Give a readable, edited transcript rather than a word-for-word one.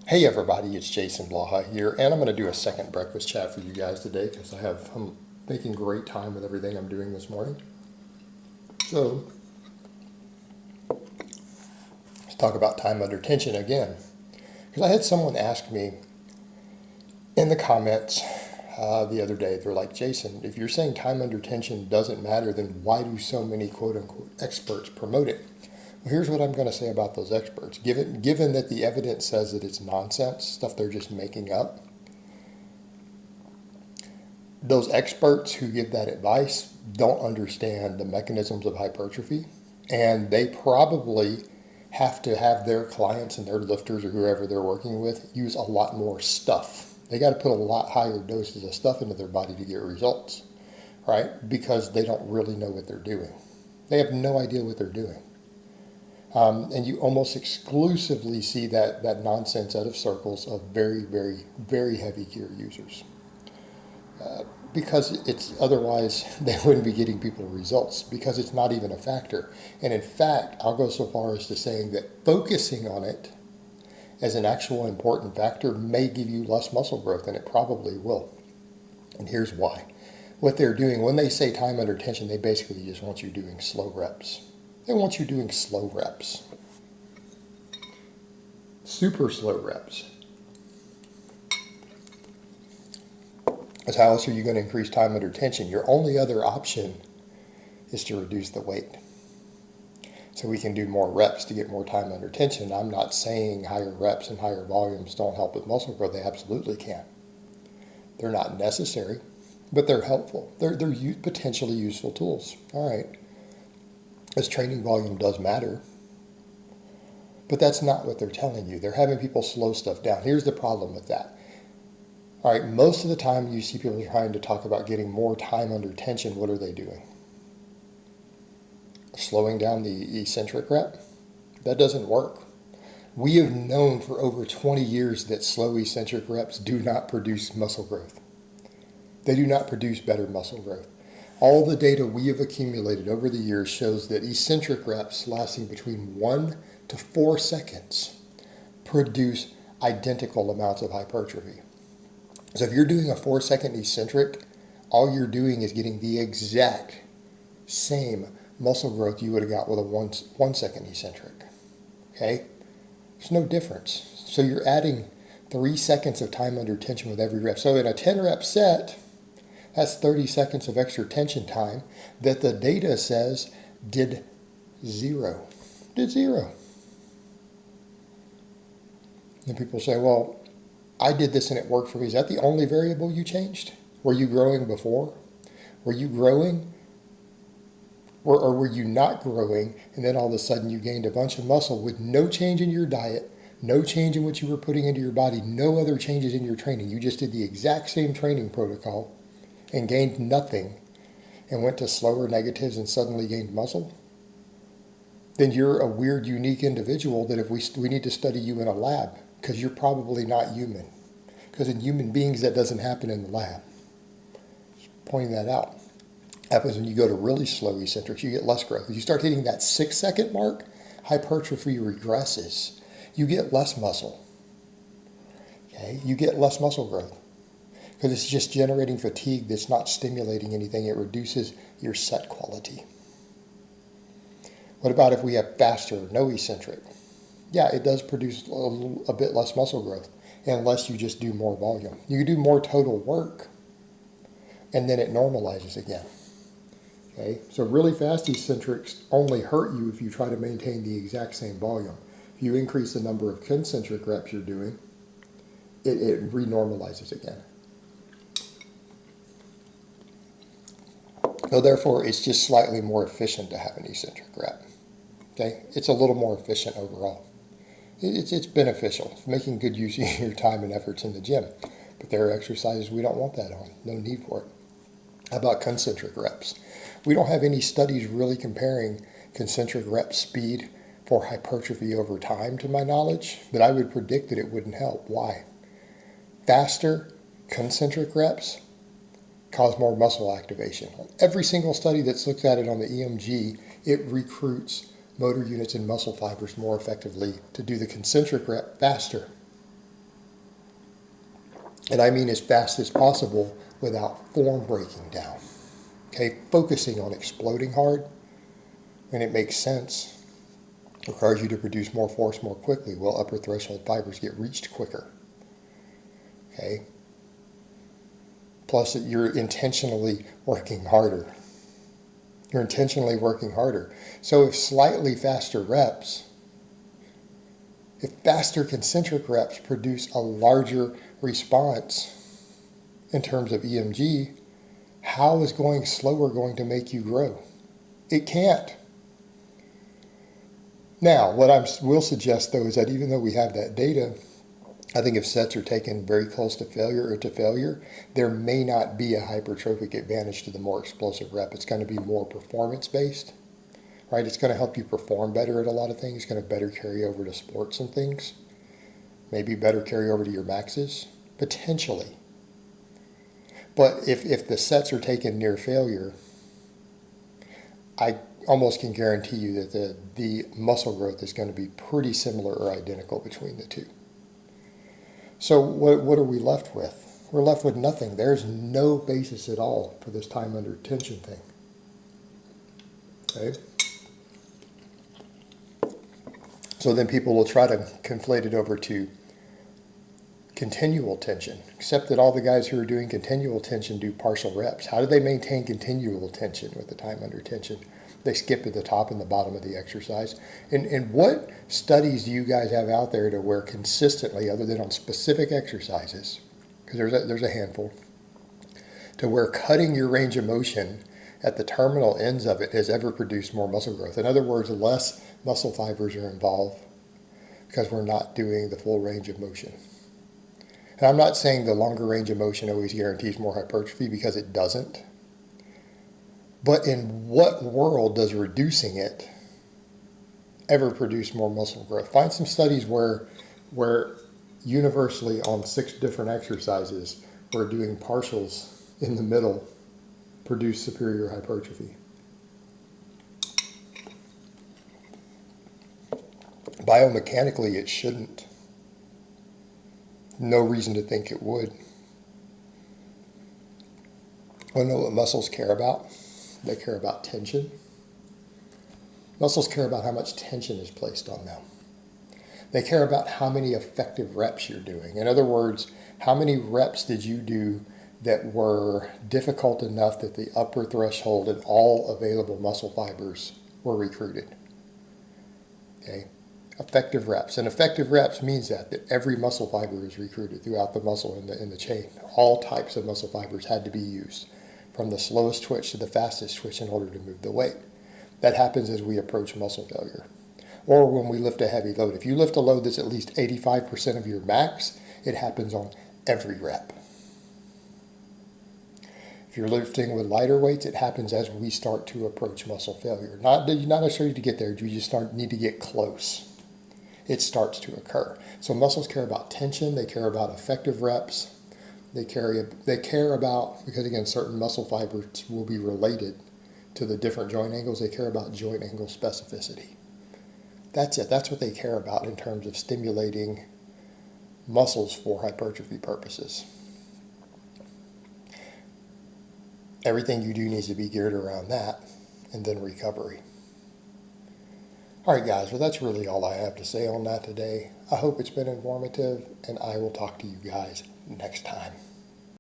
Hey everybody, it's Jason Blaha here, and I'm going to do a second breakfast chat for you guys today because I'm making great time with everything I'm doing this morning. So, let's talk about time under tension again. Because I had someone ask me in the comments the other day, they're like, Jason, if you're saying time under tension doesn't matter, then why do so many quote-unquote experts promote it? Well, here's what I'm going to say about those experts. Given that the evidence says that it's nonsense, stuff they're just making up, those experts who give that advice don't understand the mechanisms of hypertrophy, and they probably have to have their clients and their lifters or whoever they're working with use a lot more stuff. They got to put a lot higher doses of stuff into their body to get results, right? Because they don't really know what they're doing. They have no idea what they're doing. And you almost exclusively see that nonsense out of circles of very, very, very heavy gear users. Because it's otherwise they wouldn't be getting people results because it's not even a factor. And in fact, I'll go so far as to saying that focusing on it as an actual important factor may give you less muscle growth, and it probably will. And here's why. What they're doing, when they say time under tension, they basically just want you doing slow reps. They want you doing slow reps. Super slow reps. Because how else are you going to increase time under tension? Your only other option is to reduce the weight. So we can do more reps to get more time under tension. I'm not saying higher reps and higher volumes don't help with muscle growth. They absolutely can. They're not necessary, but they're helpful. They're potentially useful tools. All right. As training volume does matter. But that's not what they're telling you. They're having people slow stuff down. Here's the problem with that. All right, most of the time you see people trying to talk about getting more time under tension. What are they doing? Slowing down the eccentric rep? That doesn't work. We have known for over 20 years that slow eccentric reps do not produce muscle growth. They do not produce better muscle growth. All the data we have accumulated over the years shows that eccentric reps lasting between 1 to 4 seconds produce identical amounts of hypertrophy. So if you're doing a 4-second eccentric, all you're doing is getting the exact same muscle growth you would have got with a 1-second eccentric. Okay? There's no difference. So you're adding 3 seconds of time under tension with every rep. So in a 10-rep set, that's 30 seconds of extra tension time that the data says did zero. Did zero. And people say, well, I did this and it worked for me. Is that the only variable you changed? Were you growing before? Were you growing? Or were you not growing and then all of a sudden you gained a bunch of muscle with no change in your diet, no change in what you were putting into your body, no other changes in your training. You just did the exact same training protocol and gained nothing and went to slower negatives and suddenly gained muscle? Then you're a weird, unique individual that if we need to study you in a lab because you're probably not human. Because in human beings, that doesn't happen in the lab. Just pointing that out. Happens when you go to really slow eccentrics, you get less growth. If you start hitting that 6-second mark, hypertrophy regresses. You get less muscle. Okay? You get less muscle growth. Because it's just generating fatigue that's not stimulating anything. It reduces your set quality. What about if we have faster, no eccentric? Yeah, it does produce a bit less muscle growth unless you just do more volume. You do more total work and then it normalizes again. Okay, so really fast eccentrics only hurt you if you try to maintain the exact same volume. If you increase the number of concentric reps you're doing, it renormalizes again. So therefore, it's just slightly more efficient to have an eccentric rep. Okay, it's a little more efficient overall. It's beneficial. It's making good use of your time and efforts in the gym. But there are exercises we don't want that on. No need for it. How about concentric reps? We don't have any studies really comparing concentric rep speed for hypertrophy over time, to my knowledge, but I would predict that it wouldn't help. Why? Faster concentric reps cause more muscle activation. Every single study that's looked at it on the EMG, it recruits motor units and muscle fibers more effectively to do the concentric rep faster. And I mean as fast as possible without form breaking down. Okay, focusing on exploding hard when it makes sense requires you to produce more force more quickly, while upper threshold fibers get reached quicker. Okay? Plus, you're intentionally working harder. You're intentionally working harder. So if slightly faster reps, if faster concentric reps produce a larger response in terms of EMG, how is going slower going to make you grow? It can't. Now, what I will suggest, though, is that even though we have that data, I think if sets are taken very close to failure, there may not be a hypertrophic advantage to the more explosive rep. It's going to be more performance-based, right? It's going to help you perform better at a lot of things. It's going to better carry over to sports and things. Maybe better carry over to your maxes, potentially. But if the sets are taken near failure, I almost can guarantee you that the muscle growth is going to be pretty similar or identical between the two. So what are we left with? We're left with nothing. There's no basis at all for this time under tension thing. Okay? So then people will try to conflate it over to continual tension, except that all the guys who are doing continual tension do partial reps. How do they maintain continual tension with the time under tension? They skip at the top and the bottom of the exercise. And what studies do you guys have out there to where consistently, other than on specific exercises, because there's a handful, to where cutting your range of motion at the terminal ends of it has ever produced more muscle growth? In other words, less muscle fibers are involved because we're not doing the full range of motion. And I'm not saying the longer range of motion always guarantees more hypertrophy, because it doesn't. But in what world does reducing it ever produce more muscle growth? Find some studies where universally on 6 different exercises, where doing partials in the middle produce superior hypertrophy. Biomechanically, it shouldn't. No reason to think it would. Want to know what muscles care about? They care about tension. Muscles care about how much tension is placed on them. They care about how many effective reps you're doing. In other words, how many reps did you do that were difficult enough that the upper threshold and all available muscle fibers were recruited? Okay, effective reps. And effective reps means that every muscle fiber is recruited throughout the muscle in the chain. All types of muscle fibers had to be used, from the slowest twitch to the fastest twitch, in order to move the weight. That happens as we approach muscle failure, or when we lift a heavy load. If you lift a load that's at least 85% of your max, it happens on every rep. If you're lifting with lighter weights, it happens as we start to approach muscle failure. Not necessarily to get there, you just need to get close. It starts to occur. So muscles care about tension, they care about effective reps, they care about, because again, certain muscle fibers will be related to the different joint angles, they care about joint angle specificity. That's it. That's what they care about in terms of stimulating muscles for hypertrophy purposes. Everything you do needs to be geared around that, and then recovery. All right, guys, well, that's really all I have to say on that today. I hope it's been informative, and I will talk to you guys next time.